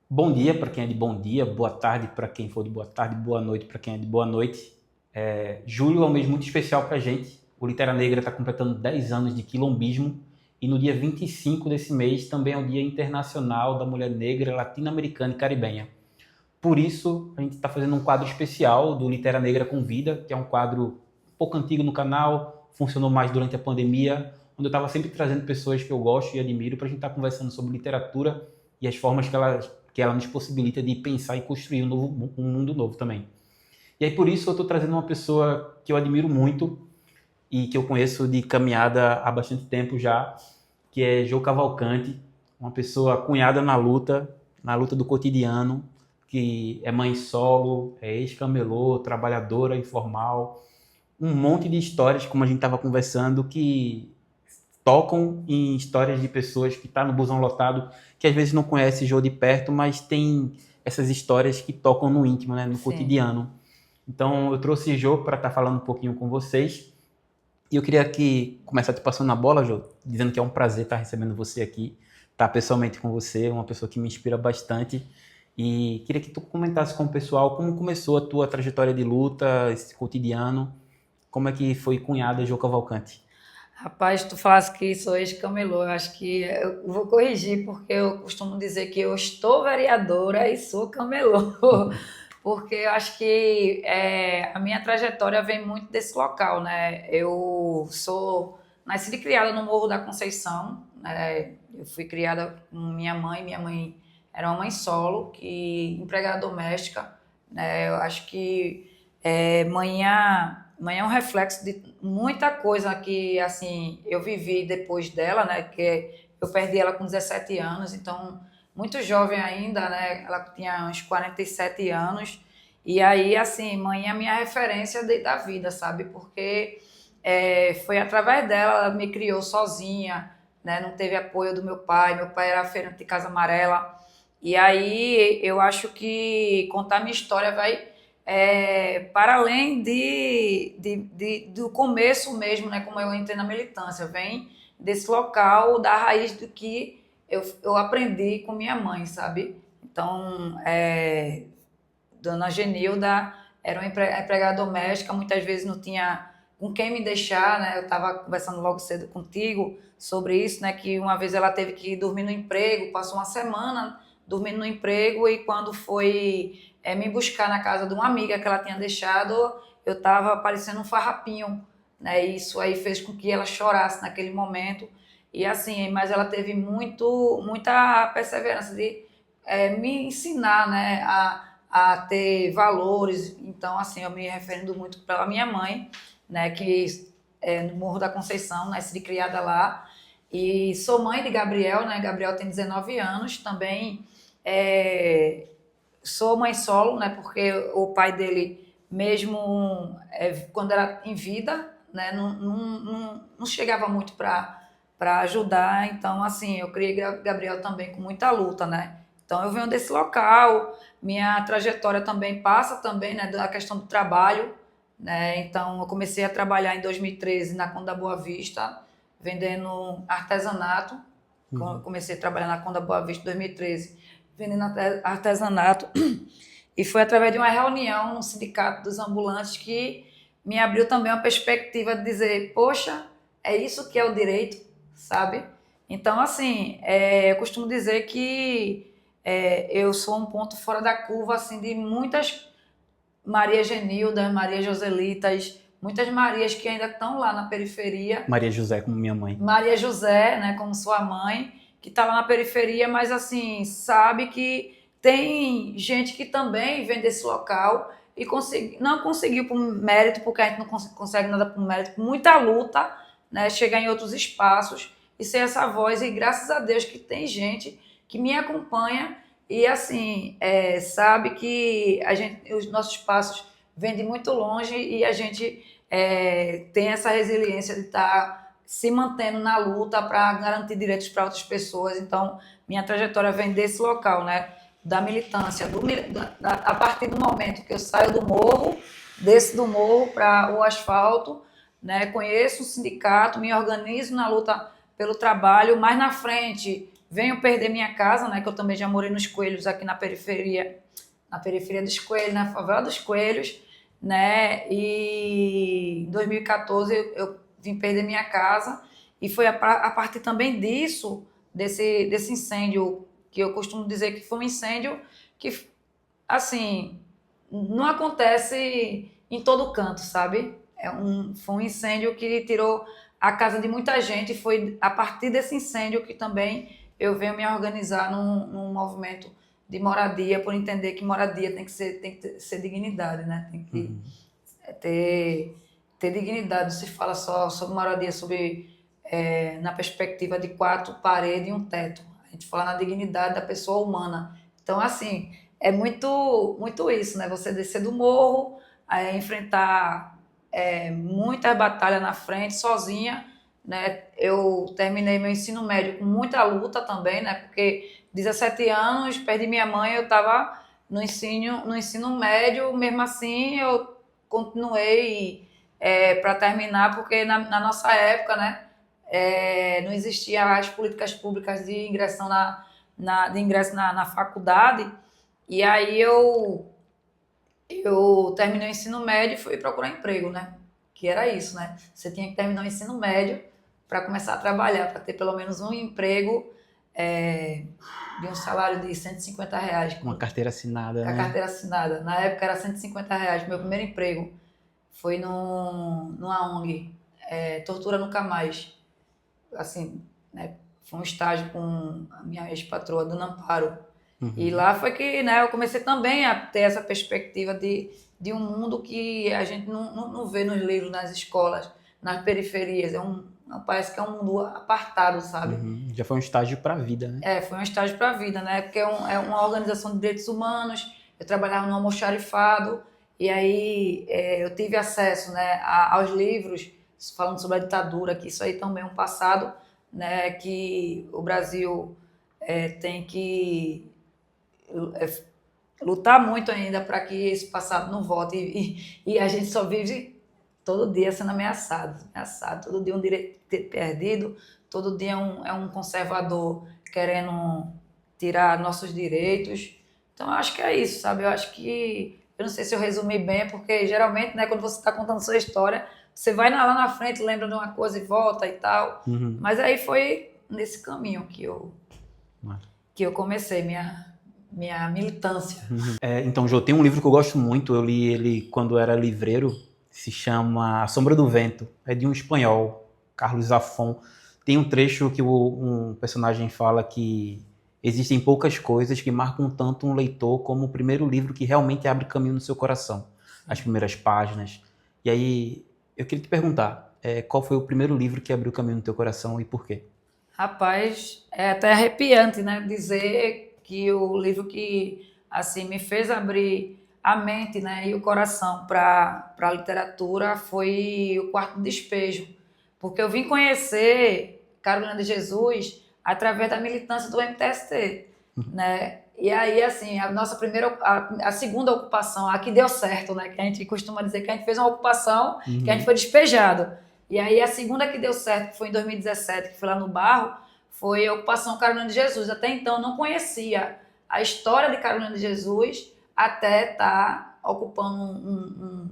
Bom dia para quem é de bom dia, boa tarde para quem for de boa tarde, boa noite para quem é de boa noite. Julho é um mês muito especial para a gente. O Litera Negra está completando 10 anos de quilombismo e no dia 25 desse mês também é o Dia Internacional da Mulher Negra, Latino-Americana e Caribenha. Por isso, a gente está fazendo um quadro especial do Litera Negra Convida, que é um quadro um pouco antigo no canal, funcionou mais durante a pandemia, onde eu estava sempre trazendo pessoas que eu gosto e admiro para a gente estar conversando sobre literatura e as formas que ela nos possibilita de pensar e construir um mundo novo também. E aí, por isso, eu estou trazendo uma pessoa que eu admiro muito e que eu conheço de caminhada há bastante tempo já, que é Jô Cavalcante, uma pessoa cunhada na luta do cotidiano, que é mãe solo, é ex-camelô, trabalhadora informal, um monte de histórias, como a gente estava conversando, que tocam em histórias de pessoas que estão no busão lotado, que às vezes não conhece Jô de perto, mas tem essas histórias que tocam no íntimo, né, no Sim. cotidiano. Então eu trouxe Jô para estar falando um pouquinho com vocês. E eu queria que começar te passando a bola, Jô, dizendo que é um prazer estar recebendo você aqui, estar pessoalmente com você, uma pessoa que me inspira bastante. E queria que tu comentasse com o pessoal como começou a tua trajetória de luta, esse cotidiano, como é que foi cunhada Jô Cavalcante. Rapaz, tu falasse que sou ex-camelô, eu acho que eu vou corrigir, porque eu costumo dizer que eu estou vereadora e sou camelô, porque eu acho que a minha trajetória vem muito desse local, né? Eu sou nascida e criada no Morro da Conceição, né? Eu fui criada com minha mãe era uma mãe solo, que empregada doméstica, né? Eu acho que mãe é um reflexo de muita coisa que assim eu vivi depois dela, né? Que eu perdi ela com 17 anos, então muito jovem ainda, né? Ela tinha uns 47 anos. E aí, assim, mãe é a minha referência da vida, sabe? Porque foi através dela, ela me criou sozinha, né? Não teve apoio do meu pai era feirante de Casa Amarela. E aí eu acho que contar minha história vai para além do começo mesmo, né, como eu entrei na militância, vem desse local, da raiz do que eu aprendi com minha mãe, sabe? Então, Dona Genilda era uma empregada doméstica, muitas vezes não tinha com quem me deixar, né? Eu estava conversando logo cedo contigo sobre isso, né? Que uma vez ela teve que dormir no emprego, passou uma semana dormindo no emprego e quando foi me buscar na casa de uma amiga que ela tinha deixado, eu estava parecendo um farrapinho, né? E isso aí fez com que ela chorasse naquele momento e assim, mas ela teve muita perseverança de me ensinar, né? A ter valores. Então, assim, eu me referindo muito pela minha mãe, né, que no Morro da Conceição, nasci criada lá. E sou mãe de Gabriel, né? Gabriel tem 19 anos, também sou mãe solo, né? Porque o pai dele, mesmo quando era em vida, né, não chegava muito para ajudar. Então, assim, eu criei Gabriel também com muita luta, né? Então, eu venho desse local, minha trajetória também passa também, né, da questão do trabalho, né? Então, eu comecei a trabalhar em 2013 na Conda Boa Vista, vendendo artesanato. Uhum. Comecei a trabalhar na Conda Boa Vista em 2013, vendendo artesanato. E foi através de uma reunião no Sindicato dos Ambulantes que me abriu também uma perspectiva de dizer, poxa, é isso que é o direito, sabe? Então, assim, eu costumo dizer que eu sou um ponto fora da curva, assim, de muitas Maria Genilda, Maria Joselitas, muitas Marias que ainda estão lá na periferia. Maria José como minha mãe. Maria José, né, como sua mãe, que está lá na periferia, mas assim, sabe que tem gente que também vem desse local e não conseguiu por mérito, porque a gente não consegue nada por mérito, por muita luta, né, chegar em outros espaços e ser essa voz. E graças a Deus que tem gente que me acompanha e assim, sabe que os nossos passos vêm de muito longe e a gente tem essa resiliência de estar se mantendo na luta para garantir direitos para outras pessoas. Então, minha trajetória vem desse local, né? Da militância, a partir do momento que eu saio do morro, desço do morro para o asfalto, né? Conheço o sindicato, me organizo na luta pelo trabalho, mais na frente venho perder minha casa, né, que eu também já morei nos Coelhos, aqui na periferia dos Coelhos, na favela dos Coelhos, né, e em 2014 eu vim perder minha casa, e foi a partir também desse incêndio, que eu costumo dizer que foi um incêndio que, assim, não acontece em todo canto, sabe? Foi um incêndio que tirou a casa de muita gente, e foi a partir desse incêndio que também eu venho me organizar num movimento de moradia, por entender que moradia tem que ser dignidade, né? Tem que ter dignidade. Não se fala só sobre moradia, na perspectiva de 4 paredes e um teto. A gente fala na dignidade da pessoa humana. Então, assim, é muito, muito isso, né? Você descer do morro, enfrentar muitas batalhas na frente, sozinha, né? Eu terminei meu ensino médio com muita luta também, né? Porque 17 anos, perdi minha mãe, eu estava no ensino médio, mesmo assim eu continuei para terminar, porque na nossa época, né? Não existiam as políticas públicas de ingressão de ingresso na faculdade, e aí eu terminei o ensino médio e fui procurar emprego, né? Que era isso, né? Você tinha que terminar o ensino médio para começar a trabalhar, para ter pelo menos um emprego de um salário de R$ 150. Uma carteira assinada, a né? carteira assinada. Na época era R$ 150. Meu primeiro emprego foi numa ONG, Tortura Nunca Mais. Assim, né? Foi um estágio com a minha ex-patroa, Dona Amparo. E lá foi que, né, eu comecei também a ter essa perspectiva de um mundo que a gente não vê nos livros, nas escolas, nas periferias. Parece que é um mundo apartado, sabe? Já foi um estágio para a vida, né? Foi um estágio para a vida, né? Porque é uma organização de direitos humanos. Eu trabalhava no almoxarifado, e aí eu tive acesso, né, aos livros falando sobre a ditadura, que isso aí também é um passado, né, que o Brasil tem que lutar muito ainda para que esse passado não volte, e a gente só vive todo dia sendo ameaçado, todo dia um direito perdido, todo dia é um conservador querendo tirar nossos direitos. Então eu acho que é isso, sabe? Eu acho que, eu não sei se eu resumi bem, porque geralmente, né, quando você está contando sua história, você vai lá na frente, lembra de uma coisa e volta e tal, mas aí foi nesse caminho que eu comecei minha militância. Então, Jô, tem um livro que eu gosto muito, eu li ele quando era livreiro, se chama A Sombra do Vento, é de um espanhol, Carlos Zafón. Tem um trecho que um personagem fala que existem poucas coisas que marcam tanto um leitor como o primeiro livro que realmente abre caminho no seu coração, as primeiras páginas. E aí, eu queria te perguntar, qual foi o primeiro livro que abriu caminho no teu coração e por quê? Rapaz, é até arrepiante, né, dizer que o livro que, assim, me fez abrir a mente, né, e o coração para a literatura foi O Quarto Despejo, porque eu vim conhecer Carolina de Jesus através da militância do MTST, né, e aí, assim, a segunda ocupação, a que deu certo, né, que a gente costuma dizer que a gente fez uma ocupação, que a gente foi despejado. E aí a segunda que deu certo, que foi em 2017, que foi lá no Barro, foi a ocupação Carolina de Jesus. Até então eu não conhecia a história de Carolina de Jesus, até estar ocupando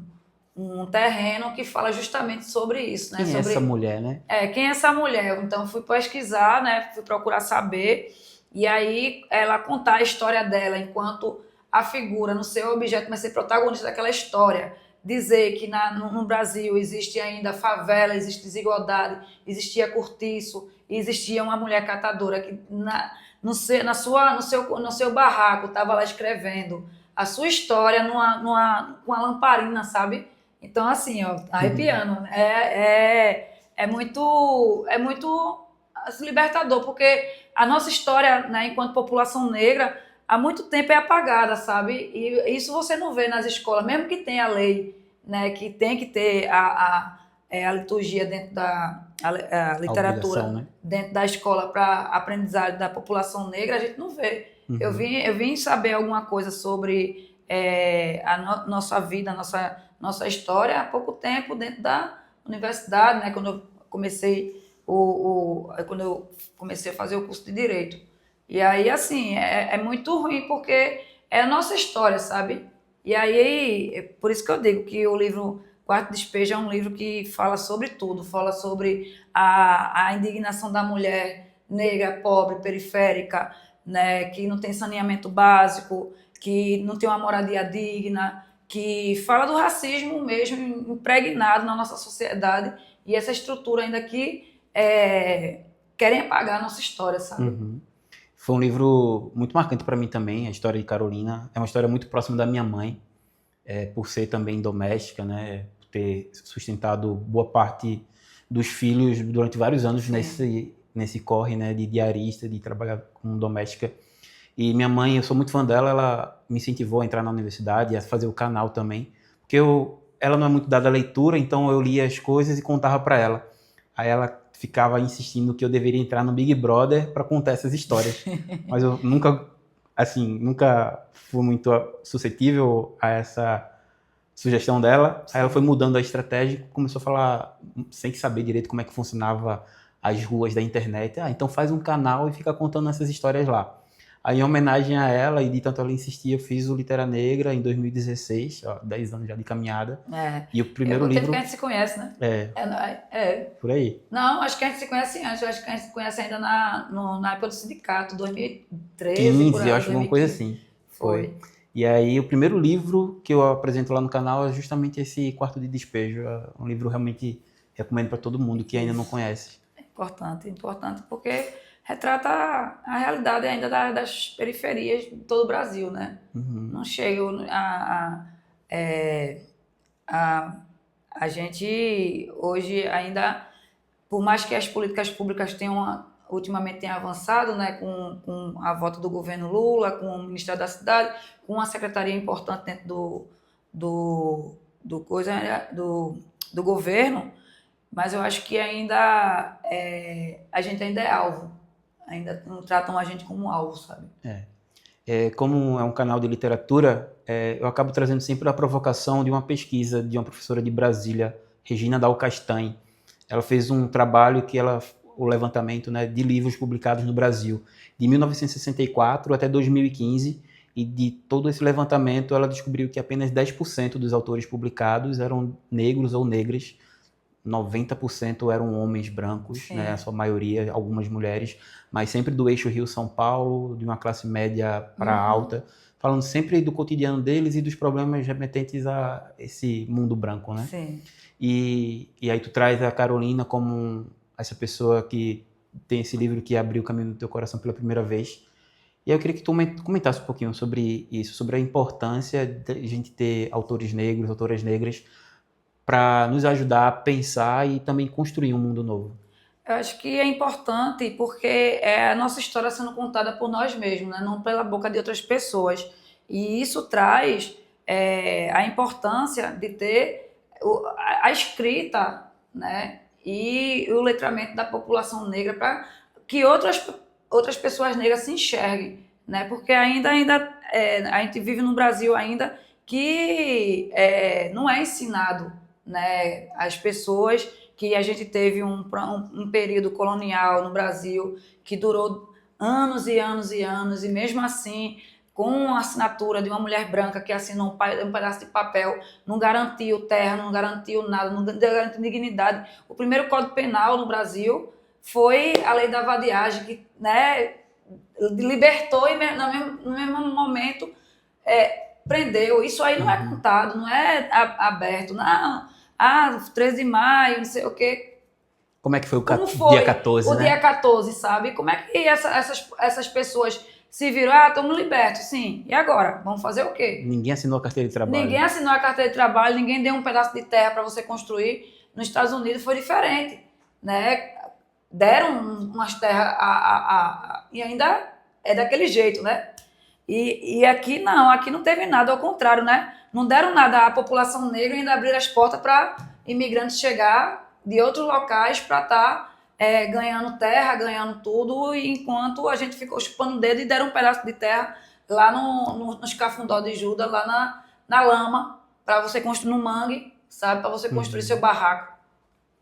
um terreno que fala justamente sobre isso, né? Quem é essa mulher, né? Quem é essa mulher? Então eu fui pesquisar, né? Fui procurar saber, e aí ela contar a história dela enquanto a figura, no seu objeto, mas ser protagonista daquela história. Dizer que no Brasil existe ainda favela, existe desigualdade, existia cortiço, existia uma mulher catadora que no seu barraco estava lá escrevendo a sua história com uma lamparina, sabe? Então, assim, ó, arrepiando. É muito libertador, porque a nossa história, né, enquanto população negra, há muito tempo é apagada, sabe? E isso você não vê nas escolas, mesmo que tenha a lei, né, que tem que ter a liturgia dentro a literatura, né, dentro da escola para aprendizagem da população negra, a gente não vê. Eu vim saber alguma coisa sobre nossa vida, nossa história há pouco tempo dentro da universidade, né, quando eu comecei quando eu comecei a fazer o curso de Direito. E aí, assim, é muito ruim, porque é a nossa história, sabe? E aí, é por isso que eu digo que o livro Quarto Despejo é um livro que fala sobre tudo, fala sobre a indignação da mulher negra, pobre, periférica, né, que não tem saneamento básico, que não tem uma moradia digna, que fala do racismo mesmo impregnado na nossa sociedade e essa estrutura ainda que querem apagar a nossa história, sabe? Uhum. Foi um livro muito marcante para mim também, a história de Carolina. É uma história muito próxima da minha mãe, por ser também doméstica, né? Por ter sustentado boa parte dos filhos durante vários anos nesse corre, né? De diarista, de trabalhar como doméstica. E minha mãe, eu sou muito fã dela, ela me incentivou a entrar na universidade, a fazer o canal também, porque ela não é muito dada à leitura, então eu lia as coisas e contava para ela. Aí ela ficava insistindo que eu deveria entrar no Big Brother para contar essas histórias. Mas eu nunca fui muito suscetível a essa sugestão dela. Aí ela foi mudando a estratégia e começou a falar, sem saber direito como é que funcionava as ruas da internet. Então faz um canal e fica contando essas histórias lá. Aí, em homenagem a ela, e de tanto ela insistir, eu fiz o Litera Negra em 2016, 10 anos já de caminhada. E o primeiro livro... que a gente se conhece, né? Por aí. Não, acho que a gente se conhece antes, acho que a gente se conhece ainda na época do sindicato, 2013, 15, por aí, eu acho, 2015. alguma coisa assim. Foi. E aí, o primeiro livro que eu apresento lá no canal é justamente esse Quarto de Despejo. É um livro realmente recomendo para todo mundo que ainda não conhece. É importante, porque retrata a realidade ainda das periferias de todo o Brasil, né? Uhum. Não chega a gente hoje ainda, por mais que as políticas públicas ultimamente tenham avançado, né, com a volta do governo Lula, com o Ministério da Cidade, com uma secretaria importante dentro do governo, mas eu acho que ainda a gente ainda é alvo, ainda não tratam a gente como alvo, sabe? Como é um canal de literatura, eu acabo trazendo sempre a provocação de uma pesquisa de uma professora de Brasília, Regina Dal Castanho. Ela fez um trabalho o levantamento, né, de livros publicados no Brasil, de 1964 até 2015, e de todo esse levantamento ela descobriu que apenas 10% dos autores publicados eram negros ou negras, 90% eram homens brancos, né, a sua maioria, algumas mulheres, mas sempre do eixo Rio-São Paulo, de uma classe média para alta, falando sempre do cotidiano deles e dos problemas remetentes a esse mundo branco, né? Sim. E aí tu traz a Carolina como essa pessoa que tem esse livro que abriu o caminho do teu coração pela primeira vez. E eu queria que tu comentasse um pouquinho sobre isso, sobre a importância de a gente ter autores negros, autoras negras, para nos ajudar a pensar e também construir um mundo novo. Eu acho que é importante porque é a nossa história sendo contada por nós mesmos, né? Não pela boca de outras pessoas. E isso traz a importância de ter a escrita, né? E o letramento da população negra para que outras pessoas negras se enxerguem, né? Porque ainda a gente vive no Brasil ainda que não é ensinado, né, as pessoas que a gente teve um período colonial no Brasil que durou anos e anos e anos, e mesmo assim, com a assinatura de uma mulher branca que assinou um pedaço de papel, não garantiu terra, não garantiu nada, não garantiu dignidade. O primeiro Código Penal no Brasil foi a Lei da Vadiagem, que, né, libertou e no mesmo momento prendeu. Isso aí não é contado, não é aberto. Não, 13 de maio, não sei o quê. Como é que foi dia 14, o né? dia 14, sabe? Como é que essas pessoas se viram? Estamos libertos, sim. E agora? Vamos fazer o quê? Ninguém assinou a carteira de trabalho. Ninguém assinou a carteira de trabalho, ninguém deu um pedaço de terra para você construir. Nos Estados Unidos foi diferente, né? Deram umas terras e ainda é daquele jeito, né? E aqui não teve nada, ao contrário, né? Não deram nada à população negra e ainda abriram as portas para imigrantes chegar de outros locais para estar ganhando terra, ganhando tudo, enquanto a gente ficou chupando o dedo e deram um pedaço de terra lá nos Cafundó de Judas, lá na lama, para você construir no mangue, sabe? Para você construir seu barraco.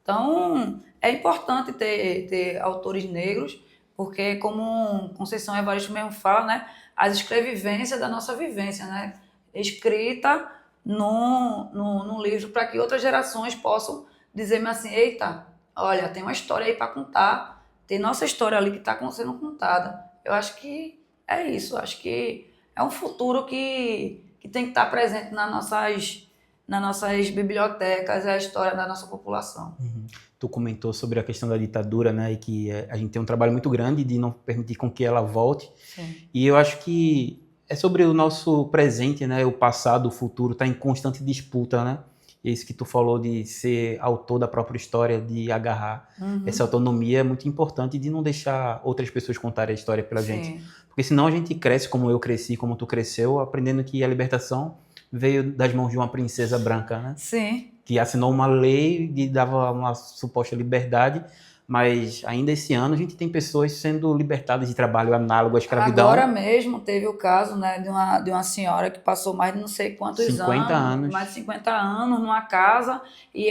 Então, é importante ter autores negros, porque, como Conceição Evaristo mesmo fala, né, as escrevivências da nossa vivência, né, escrita num livro para que outras gerações possam dizer-me assim, eita, olha, tem uma história aí para contar, tem nossa história ali que está sendo contada. Eu acho que é isso, acho que é um futuro que tem que estar presente nas nossas bibliotecas, é a história da nossa população. Uhum. Tu comentou sobre a questão da ditadura, né, e que a gente tem um trabalho muito grande de não permitir com que ela volte. Sim. E eu acho que é sobre o nosso presente, né, o passado, o futuro, está em constante disputa, né? E isso que tu falou de ser autor da própria história, de agarrar essa autonomia é muito importante, de não deixar outras pessoas contarem a história pela gente. Sim. Porque senão a gente cresce como eu cresci, como tu cresceu, aprendendo que a libertação veio das mãos de uma princesa branca, né? Sim. Que assinou uma lei que dava uma suposta liberdade, mas ainda esse ano a gente tem pessoas sendo libertadas de trabalho análogo à escravidão. Agora mesmo teve o caso, né, de uma senhora que passou mais de não sei quantos 50 anos. mais de 50 anos numa casa, e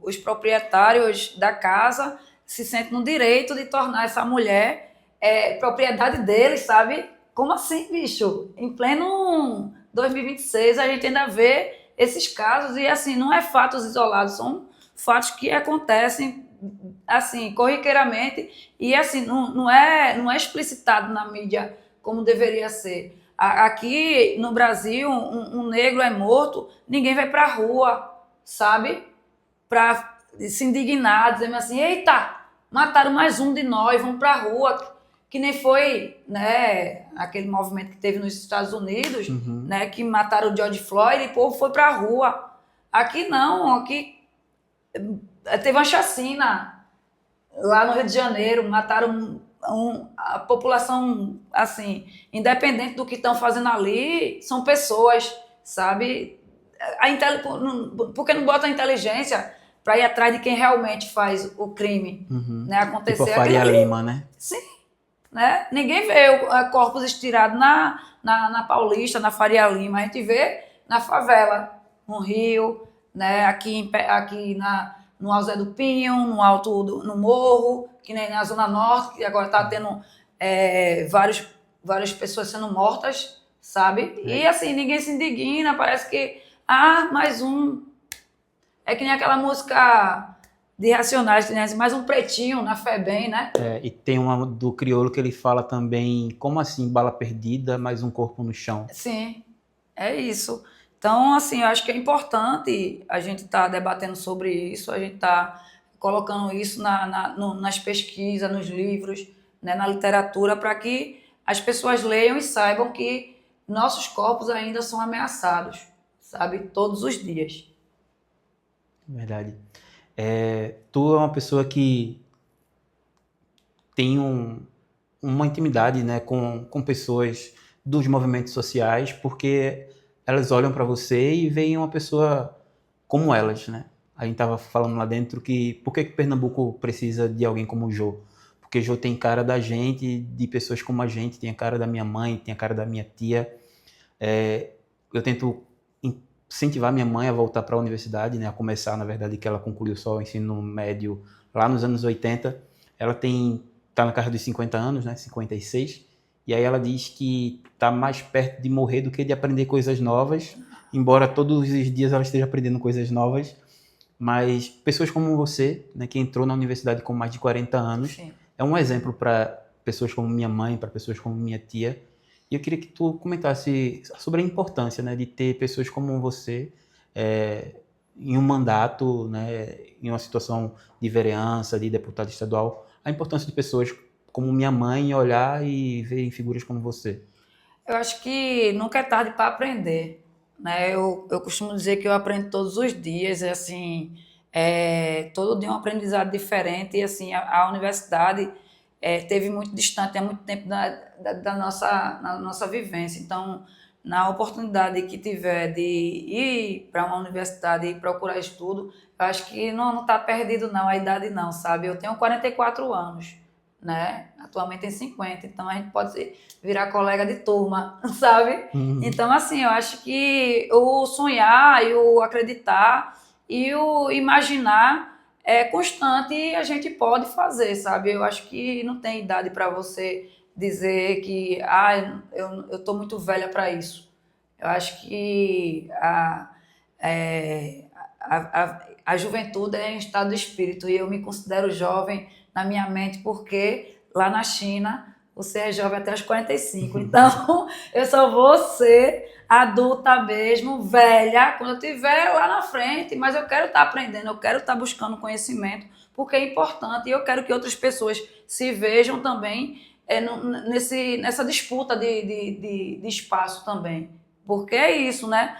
os proprietários da casa se sentem no direito de tornar essa mulher propriedade deles, sabe? Como assim, bicho? Em pleno 2026 a gente ainda vê esses casos e, assim, não é fatos isolados, são fatos que acontecem, assim, corriqueiramente e, assim, não é explicitado na mídia como deveria ser. Aqui no Brasil, um negro é morto, ninguém vai pra rua, sabe? Pra se indignar, dizendo assim, eita, mataram mais um de nós, vamos pra rua. Que nem foi, né, aquele movimento que teve nos Estados Unidos, né, que mataram o George Floyd e o povo foi pra rua. Aqui não, aqui teve uma chacina lá no Rio de Janeiro, mataram a população, assim, independente do que estão fazendo ali, são pessoas, sabe? Por que não bota a inteligência para ir atrás de quem realmente faz o crime, né, acontecer? Tipo a Faria Lima, né? Sim. Né? Ninguém vê corpos estirados na Paulista, na Faria Lima, a gente vê na favela, no Rio, né? aqui no Alto Zé do Pinho, no Morro, que nem na Zona Norte, que agora está tendo várias pessoas sendo mortas, sabe? E assim, ninguém se indigna, parece que, mais um. É que nem aquela música de Racionais, né? Mais um pretinho na FEBEM, né? E tem uma do Criolo que ele fala também, como assim, bala perdida, mais um corpo no chão. Sim, é isso. Então, assim, eu acho que é importante a gente estar debatendo sobre isso, a gente estar colocando isso nas pesquisas, nos livros, né, na literatura, para que as pessoas leiam e saibam que nossos corpos ainda são ameaçados, sabe? Todos os dias. Verdade. Tu é uma pessoa que tem uma intimidade, né, com pessoas dos movimentos sociais, porque elas olham para você e veem uma pessoa como elas, né? A gente tava falando lá dentro que por que Pernambuco precisa de alguém como o Jô? Porque Jô tem cara da gente, de pessoas como a gente, tem a cara da minha mãe, tem a cara da minha tia. Eu tento incentivar minha mãe a voltar para a universidade, né, a começar, na verdade, que ela concluiu só o ensino médio lá nos anos 80. Ela tá na casa dos 50 anos, né, 56, e aí ela diz que tá mais perto de morrer do que de aprender coisas novas, embora todos os dias ela esteja aprendendo coisas novas, mas pessoas como você, né, que entrou na universidade com mais de 40 anos, Sim. É um exemplo para pessoas como minha mãe, para pessoas como minha tia. E eu queria que tu comentasse sobre a importância, né, de ter pessoas como você em um mandato, né, em uma situação de vereança, de deputado estadual, a importância de pessoas como minha mãe olhar e ver em figuras como você. Eu acho que nunca é tarde para aprender, né? Eu costumo dizer que eu aprendo todos os dias, assim, todo dia um aprendizado diferente, e assim, a universidade teve muito distante há muito tempo da nossa vivência. Então, na oportunidade que tiver de ir para uma universidade e procurar estudo, eu acho que não está perdido não, a idade não, sabe? Eu tenho 44 anos, né? Atualmente tem 50, então a gente pode virar colega de turma, sabe? Uhum. Então, assim, eu acho que o sonhar e o acreditar e o imaginar é constante e a gente pode fazer, sabe? Eu acho que não tem idade para você dizer que eu estou muito velha para isso. Eu acho que a juventude é um estado de espírito e eu me considero jovem na minha mente porque lá na China você é jovem até os 45. Então eu só vou ser adulta mesmo, velha, quando eu estiver lá na frente, mas eu quero estar aprendendo, eu quero estar buscando conhecimento porque é importante e eu quero que outras pessoas se vejam também nessa disputa de espaço também. Porque é isso, né?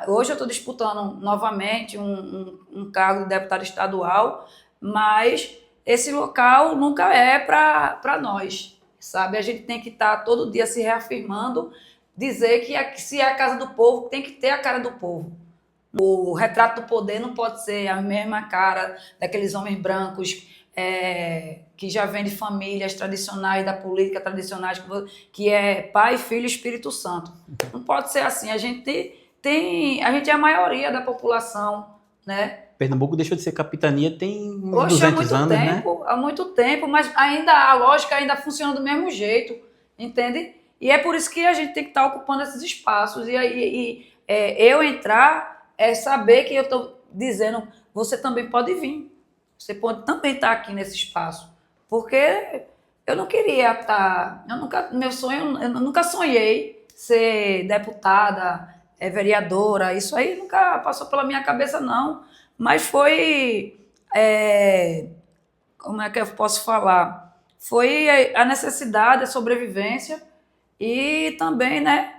Hoje eu estou disputando novamente um cargo de deputado estadual, mas esse local nunca é para nós, sabe? A gente tem que estar todo dia se reafirmando, dizer que se é a casa do povo, tem que ter a cara do povo. O retrato do poder não pode ser a mesma cara daqueles homens brancos que já vêm de famílias tradicionais, da política tradicionais, que é Pai, Filho e Espírito Santo. Não pode ser assim. A gente é a maioria da população, né? Pernambuco deixou de ser capitania tem uns Poxa, 200 anos, né? há muito tempo, mas ainda a lógica ainda funciona do mesmo jeito, entende? E é por isso que a gente tem que estar ocupando esses espaços. Eu entrar é saber que eu estou dizendo, você também pode vir. Você pode também estar aqui nesse espaço. Porque eu não queria estar... eu nunca sonhei ser deputada, vereadora. Isso aí nunca passou pela minha cabeça, não. Mas foi... como é que eu posso falar? Foi a necessidade, a sobrevivência e também, né?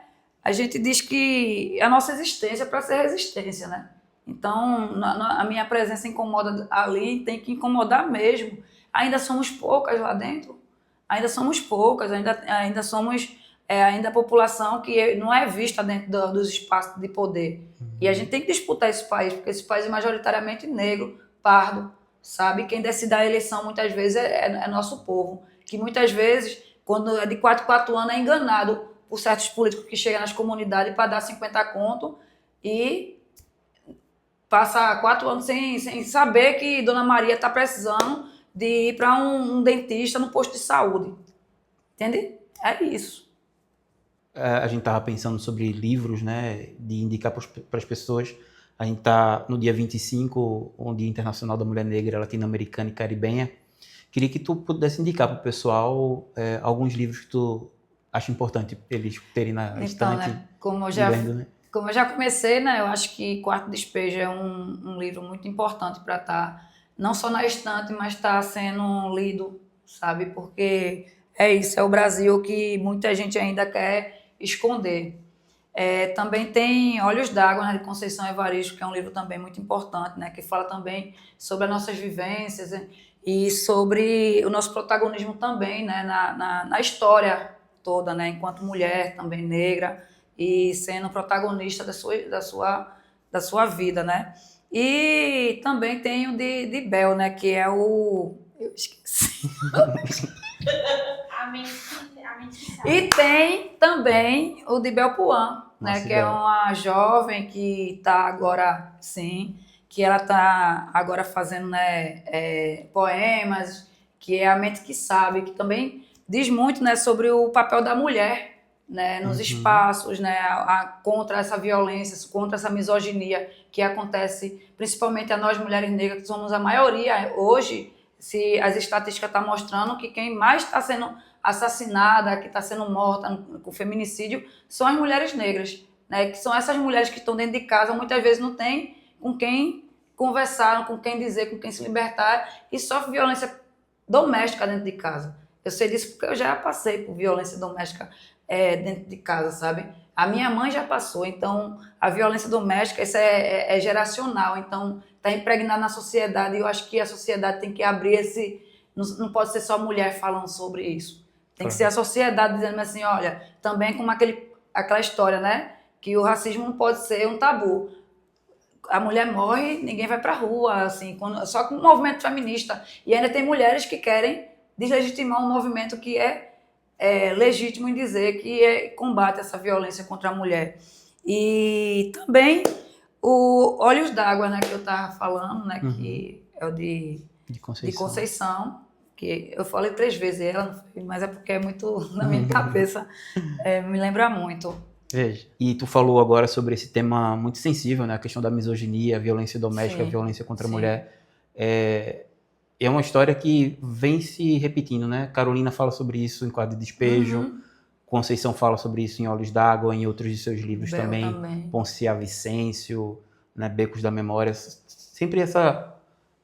A gente diz que a nossa existência é para ser resistência, né? Então, a minha presença incomoda ali, tem que incomodar mesmo. Ainda somos poucas lá dentro, ainda somos poucas, ainda somos ainda a população que não é vista dentro dos espaços de poder. E a gente tem que disputar esse país, porque esse país é majoritariamente negro, pardo, sabe? Quem decide a eleição muitas vezes é nosso povo, que muitas vezes, quando é de 4 em 4 anos, é enganado por certos políticos que chegam nas comunidades para dar 50 conto e passa 4 anos sem saber que Dona Maria está precisando de ir para um dentista no posto de saúde. Entende? É isso. A gente estava pensando sobre livros, né, de indicar para as pessoas. A gente está no dia 25, o Dia Internacional da Mulher Negra, Latino-Americana e Caribenha. Queria que tu pudesse indicar para o pessoal alguns livros que tu acha importante eles terem na estante. Né, como eu já comecei, né, eu acho que Quarto Despejo é um livro muito importante para estar não só na estante, mas estar sendo lido, sabe? Porque é isso, é o Brasil que muita gente ainda quer esconder. Também tem Olhos d'Água, né, de Conceição Evaristo, que é um livro também muito importante, né, que fala também sobre as nossas vivências e sobre o nosso protagonismo também, né, na história toda, né, enquanto mulher também negra e sendo protagonista da sua vida, né. E também tem o de Bel, né, que é o... Eu esqueci. A mente sabe. E tem também o de Belpuan, né, que é uma jovem que está agora, sim, que ela está agora fazendo, né, poemas, que é A Mente que Sabe, que também diz muito, né, sobre o papel da mulher, né, nos espaços, né, contra essa violência, contra essa misoginia que acontece principalmente a nós mulheres negras, que somos a maioria hoje. Se as estatísticas estão mostrando que quem mais está sendo assassinada, que está sendo morta com feminicídio, são as mulheres negras, né? Que são essas mulheres que estão dentro de casa, muitas vezes não tem com quem conversar, com quem dizer, com quem se libertar, e sofre violência doméstica dentro de casa. Eu sei disso porque eu já passei por violência doméstica dentro de casa, sabe? A minha mãe já passou, então a violência doméstica, isso é geracional, então está impregnado na sociedade, e eu acho que a sociedade tem que abrir esse... Não pode ser só a mulher falando sobre isso. Tem que ser a sociedade dizendo assim, olha, também como aquela história, né? Que o racismo não pode ser um tabu. A mulher morre, ninguém vai para a rua, assim, só com o movimento feminista. E ainda tem mulheres que querem deslegitimar um movimento que é legítimo em dizer que combate essa violência contra a mulher. E também O Olhos d'Água, né, que eu estava falando, né, que é o de Conceição, que eu falei 3 vezes ela, mas é porque é muito na minha cabeça, me lembra muito. Veja. E tu falou agora sobre esse tema muito sensível, né? A questão da misoginia, a violência doméstica, a Sim, violência contra a sim. mulher. É uma história que vem se repetindo, né? Carolina fala sobre isso em Quarto de Despejo, Conceição fala sobre isso em Olhos d'Água, em outros de seus livros Bel também, Poncia Vicêncio, né? Becos da Memória. Sempre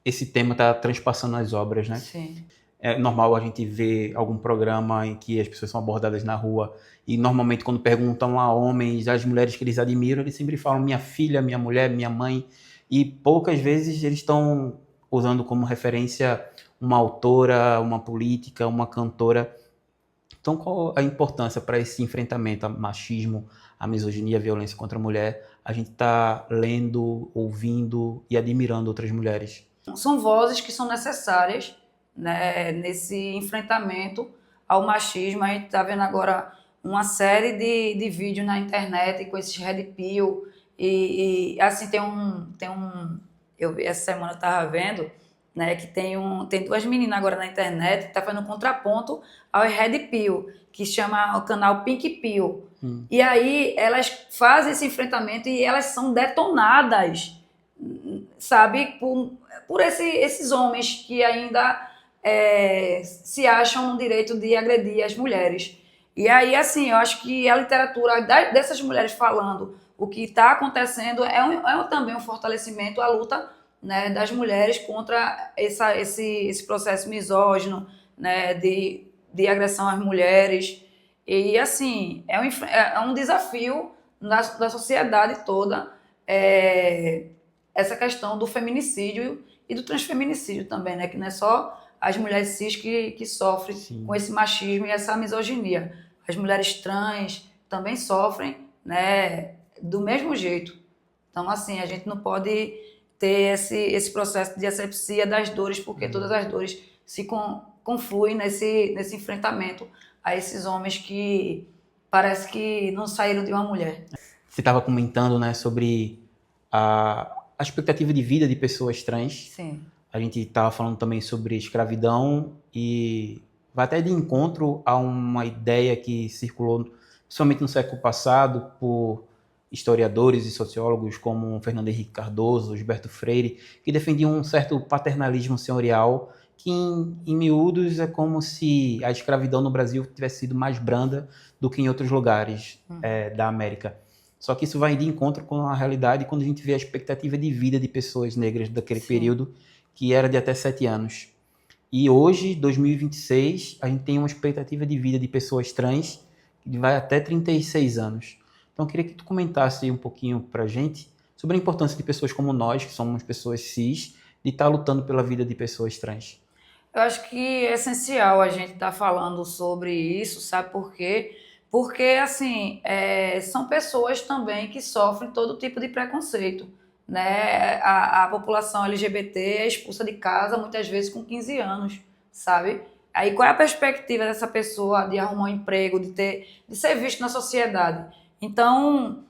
esse tema está transpassando as obras, né? Sim. É normal a gente ver algum programa em que as pessoas são abordadas na rua e normalmente quando perguntam a homens, as mulheres que eles admiram, eles sempre falam minha filha, minha mulher, minha mãe, e poucas vezes eles estão usando como referência uma autora, uma política, uma cantora. Então qual a importância para esse enfrentamento ao machismo, à misoginia, à violência contra a mulher? A gente está lendo, ouvindo e admirando outras mulheres. São vozes que são necessárias, né, nesse enfrentamento ao machismo. A gente está vendo agora uma série de vídeos na internet com esses red pill e assim essa semana eu estava vendo, né, que tem 2 meninas agora na internet que está fazendo um contraponto ao red pill, que chama o canal Pink Pill. E aí elas fazem esse enfrentamento e elas são detonadas, sabe, por esses homens que ainda se acham no direito de agredir as mulheres. E aí, assim, eu acho que a literatura dessas mulheres falando o que está acontecendo também um fortalecimento à luta, né, das mulheres contra esse processo misógino, né, de agressão às mulheres. E, assim, é um desafio da sociedade toda, essa questão do feminicídio e do transfeminicídio também, né? Que não é só as mulheres cis que sofrem com esse machismo e essa misoginia. As mulheres trans também sofrem, né, do mesmo jeito. Então, assim, a gente não pode ter esse processo de asepsia das dores, porque todas as dores se confluem nesse enfrentamento a esses homens que parece que não saíram de uma mulher. Você estava comentando, né, sobre a expectativa de vida de pessoas trans. Sim. A gente estava falando também sobre escravidão e vai até de encontro a uma ideia que circulou, principalmente no século passado, por historiadores e sociólogos como Fernando Henrique Cardoso, Gilberto Freire, que defendiam um certo paternalismo senhorial, que em miúdos é como se a escravidão no Brasil tivesse sido mais branda do que em outros lugares da América. Só que isso vai de encontro com a realidade quando a gente vê a expectativa de vida de pessoas negras daquele período, que era de até 7 anos. E hoje, 2026, a gente tem uma expectativa de vida de pessoas trans que vai até 36 anos. Então, eu queria que tu comentasse um pouquinho pra gente sobre a importância de pessoas como nós, que somos pessoas cis, de estar lutando pela vida de pessoas trans. Eu acho que é essencial a gente estar falando sobre isso, sabe por quê? Porque, assim, são pessoas também que sofrem todo tipo de preconceito, né? A população LGBT é expulsa de casa muitas vezes com 15 anos, sabe? Aí qual é a perspectiva dessa pessoa de arrumar um emprego, de ser visto na sociedade? Então,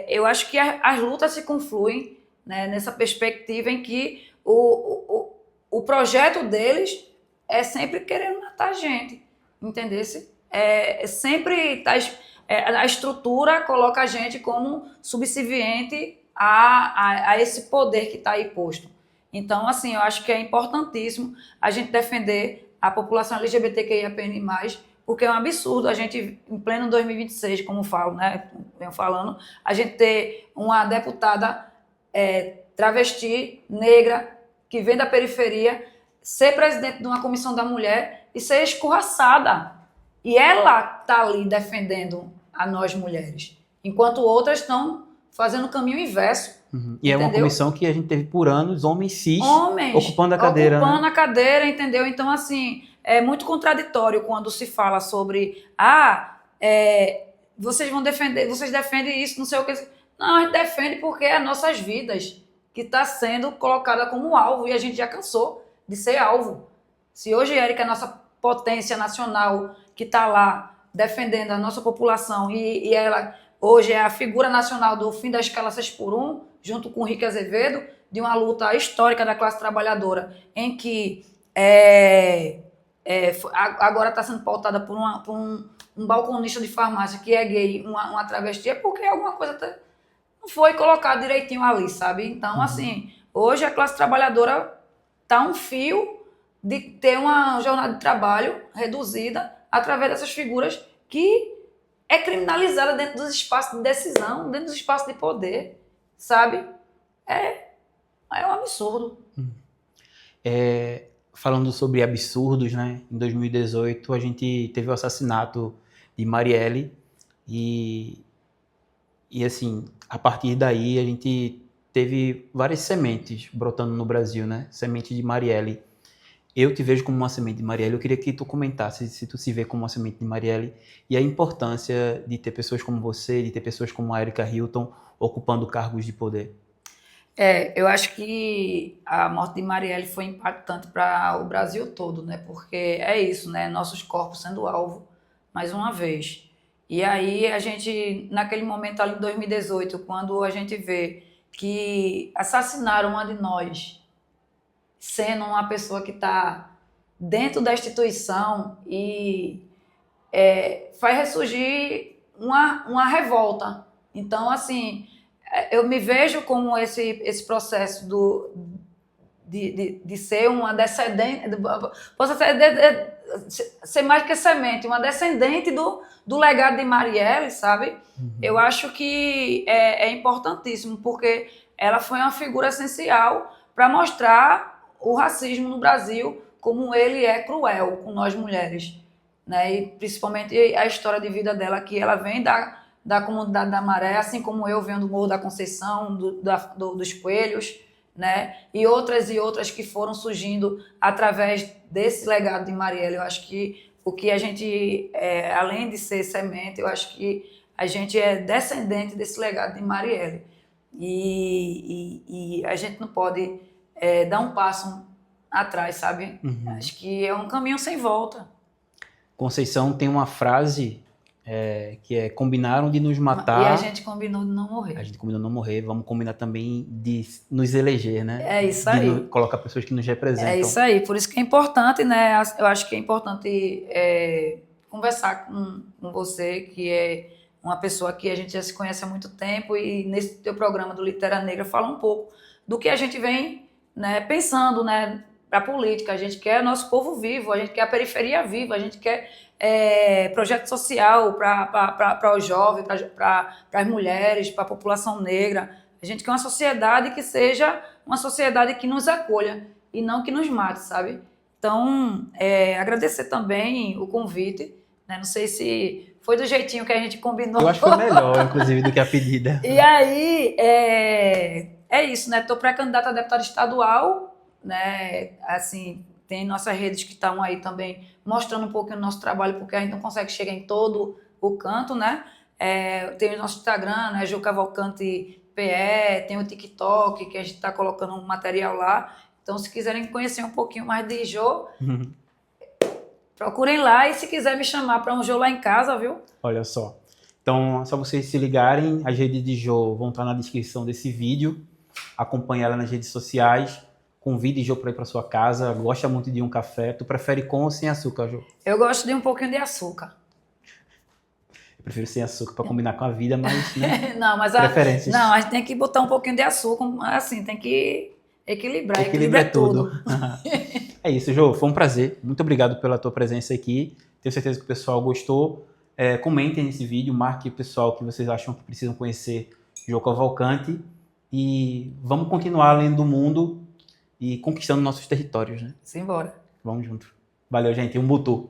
eu acho que as lutas se confluem, né, nessa perspectiva em que o projeto deles é sempre querendo matar a gente, entendesse? Sempre a estrutura coloca a gente como subserviente a esse poder que está aí posto. Então, assim, eu acho que é importantíssimo a gente defender a população LGBTQIAPN+, porque é um absurdo a gente, em pleno 2026, como falo, né, venho falando, a gente ter uma deputada travesti, negra, que vem da periferia, ser presidente de uma comissão da mulher e ser escorraçada. E ela está ali defendendo a nós mulheres, enquanto outras estão fazendo o caminho inverso. E é uma comissão que a gente teve por anos, homens cis ocupando a cadeira. Ocupando a cadeira, entendeu? Então, assim, é muito contraditório quando se fala sobre vocês defendem isso, não sei o que. Não, a gente defende porque é nossas vidas que está sendo colocada como alvo e a gente já cansou de ser alvo. Se hoje a Érica é a nossa potência nacional que está lá defendendo a nossa população e ela hoje é a figura nacional do fim da escala 6x1, junto com o Rick Azevedo, de uma luta histórica da classe trabalhadora, em que agora está sendo pautada por um balconista de farmácia que é gay, uma travesti, é porque alguma coisa não foi colocada direitinho ali, sabe? Então, assim, hoje a classe trabalhadora está um fio de ter uma jornada de trabalho reduzida através dessas figuras que é criminalizada dentro dos espaços de decisão, dentro dos espaços de poder, sabe? É um absurdo. Falando sobre absurdos, né? Em 2018 a gente teve o assassinato de Marielle e assim, a partir daí a gente teve várias sementes brotando no Brasil, né? Semente de Marielle. Eu te vejo como uma semente de Marielle. Eu queria que tu comentasse se tu se vê como uma semente de Marielle e a importância de ter pessoas como você, de ter pessoas como a Erika Hilton ocupando cargos de poder. Eu acho que a morte de Marielle foi impactante para o Brasil todo, né? Porque é isso, né? Nossos corpos sendo alvo, mais uma vez. E aí a gente, naquele momento ali em 2018, quando a gente vê que assassinaram uma de nós, sendo uma pessoa que está dentro da instituição e faz ressurgir uma revolta. Então, assim, eu me vejo como esse processo de ser uma descendente, posso ser mais que semente, uma descendente do legado de Marielle, sabe? Eu acho que é importantíssimo, porque ela foi uma figura essencial para mostrar o racismo no Brasil, como ele é cruel com nós mulheres, né? E principalmente a história de vida dela, que ela vem da comunidade da Maré, assim como eu venho do Morro da Conceição, dos Coelhos, né? E outras que foram surgindo através desse legado de Marielle. Eu acho que o que a gente, além de ser semente, eu acho que a gente é descendente desse legado de Marielle. E a gente não pode dar um passo atrás, sabe? Acho que é um caminho sem volta. Conceição tem uma frase que é: combinaram de nos matar. E a gente combinou de não morrer. A gente combinou de não morrer, vamos combinar também de nos eleger, né? É isso aí. De colocar pessoas que nos representam. É isso aí, por isso que é importante, né? Eu acho que é importante conversar com você, que é uma pessoa que a gente já se conhece há muito tempo, e nesse teu programa do Litera Negra fala um pouco do que a gente vem, né, pensando, né, para a política. A gente quer nosso povo vivo, a gente quer a periferia viva, a gente quer projeto social para os jovens, para as mulheres, para a população negra. A gente quer uma sociedade que seja uma sociedade que nos acolha e não que nos mate, sabe? Então, agradecer também o convite, né? Não sei se foi do jeitinho que a gente combinou. Eu acho que foi melhor, inclusive, do que a pedida. E aí, é isso, né? Estou pré-candidata a deputada estadual, né? Assim, tem nossas redes que estão aí também mostrando um pouquinho do nosso trabalho, porque a gente não consegue chegar em todo o canto, né? Tem o nosso Instagram, né? Ju Cavalcante PE, tem o TikTok, que a gente está colocando um material lá. Então, se quiserem conhecer um pouquinho mais de Jô, procurem lá, e se quiser me chamar para um Jô lá em casa, viu? Olha só. Então, só vocês se ligarem, as redes de Jô vão estar na descrição desse vídeo. Acompanhe ela nas redes sociais. Convide Jô para ir para sua casa. Gosta muito de um café. Tu prefere com ou sem açúcar, Jô? Eu gosto de um pouquinho de açúcar. Eu prefiro sem açúcar para combinar com a vida, mas, né? Não, mas preferências. Não, a gente tem que botar um pouquinho de açúcar, assim, tem que equilibrar. Equilibra tudo. É isso, Jô. Foi um prazer. Muito obrigado pela tua presença aqui. Tenho certeza que o pessoal gostou. Comentem nesse vídeo, marque o pessoal que vocês acham que precisam conhecer Jô Cavalcante. E vamos continuar além do mundo e conquistando nossos territórios, né? Simbora. Vamos junto. Valeu, gente. Um butu.